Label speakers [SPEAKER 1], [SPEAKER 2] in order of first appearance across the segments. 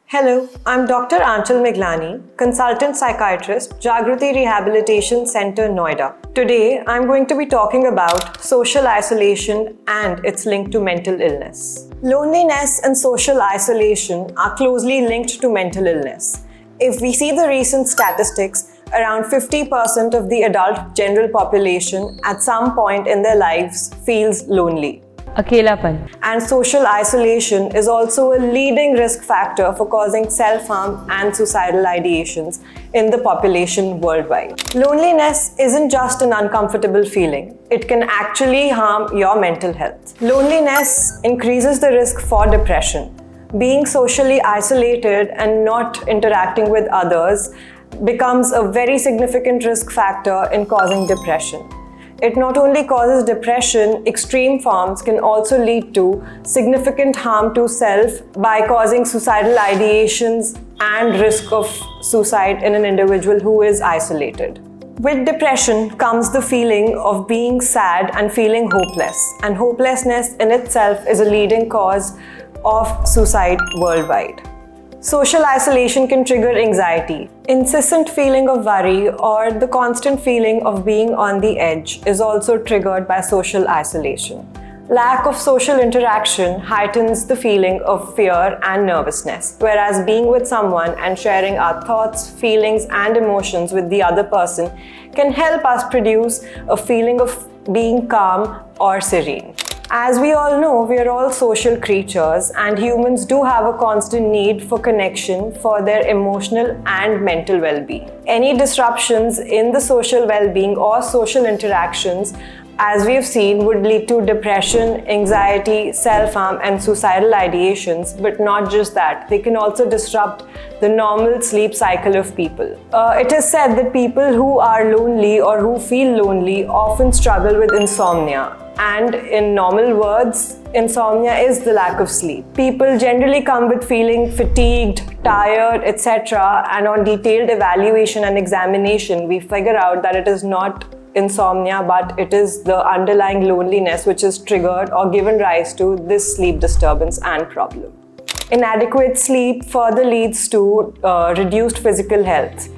[SPEAKER 1] Hello, I'm Dr. Aanchal Miglani, consultant psychiatrist, Jagruti Rehabilitation Centre, Noida. Today, I'm going to be talking about social isolation and its link to mental illness. Loneliness and social isolation are closely linked to mental illness. If we see the recent statistics, around 50% of the adult general population at some point in their lives feels lonely.
[SPEAKER 2] अकेलापन
[SPEAKER 1] And social isolation is also a leading risk factor for causing self-harm and suicidal ideations in the population worldwide. Loneliness isn't just an uncomfortable feeling. It can actually harm your mental health. Loneliness increases the risk for depression. Being socially isolated and not interacting with others becomes a very significant risk factor in causing depression. It not only causes depression, extreme forms can also lead to significant harm to self by causing suicidal ideations and risk of suicide in an individual who is isolated. With depression comes the feeling of being sad and feeling hopeless, and hopelessness in itself is a leading cause of suicide worldwide. Social isolation can trigger anxiety. Incessant feeling of worry or the constant feeling of being on the edge is also triggered by social isolation. Lack of social interaction heightens the feeling of fear and nervousness, whereas being with someone and sharing our thoughts, feelings, and emotions with the other person can help us produce a feeling of being calm or serene. As we all know, we are all social creatures, and humans do have a constant need for connection for their emotional and mental well-being. Any disruptions in the social well-being or social interactions, as we have seen, would lead to depression, anxiety, self-harm, and suicidal ideations. But not just that, they can also disrupt the normal sleep cycle of people. It is said that people who are lonely or who feel lonely often struggle with insomnia. And in normal words, insomnia is the lack of sleep. People generally come with feeling fatigued, tired, etc. And on detailed evaluation and examination, we figure out that it is not insomnia, but it is the underlying loneliness which is triggered or given rise to this sleep disturbance and problem. Inadequate sleep further leads to reduced physical health.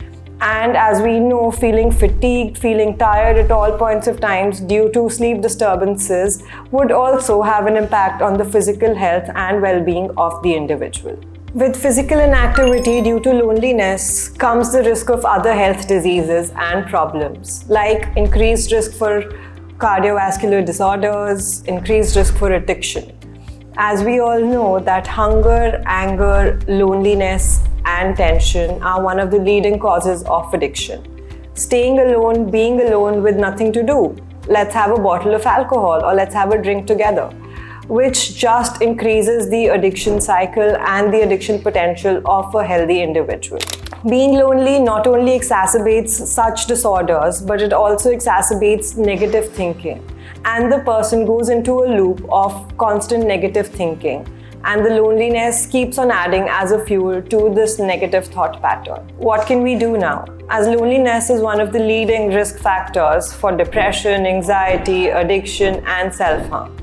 [SPEAKER 1] And as we know, feeling fatigued, feeling tired at all points of times due to sleep disturbances would also have an impact on the physical health and well-being of the individual. With physical inactivity due to loneliness comes the risk of other health diseases and problems, like increased risk for cardiovascular disorders, increased risk for addiction. As we all know that hunger, anger, loneliness, and tension are one of the leading causes of addiction. Staying alone, being alone with nothing to do. Let's have a bottle of alcohol or let's have a drink together, which just increases the addiction cycle and the addiction potential of a healthy individual. Being lonely not only exacerbates such disorders, but it also exacerbates negative thinking. And the person goes into a loop of constant negative thinking. And the loneliness keeps on adding as a fuel to this negative thought pattern. What can we do now? As loneliness is one of the leading risk factors for depression, anxiety, addiction, and self-harm.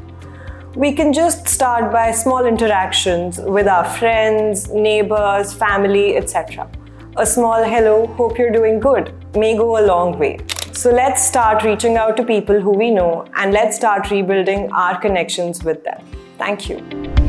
[SPEAKER 1] We can just start by small interactions with our friends, neighbors, family, etc. A small hello, hope you're doing good, may go a long way. So let's start reaching out to people who we know and let's start rebuilding our connections with them. Thank you.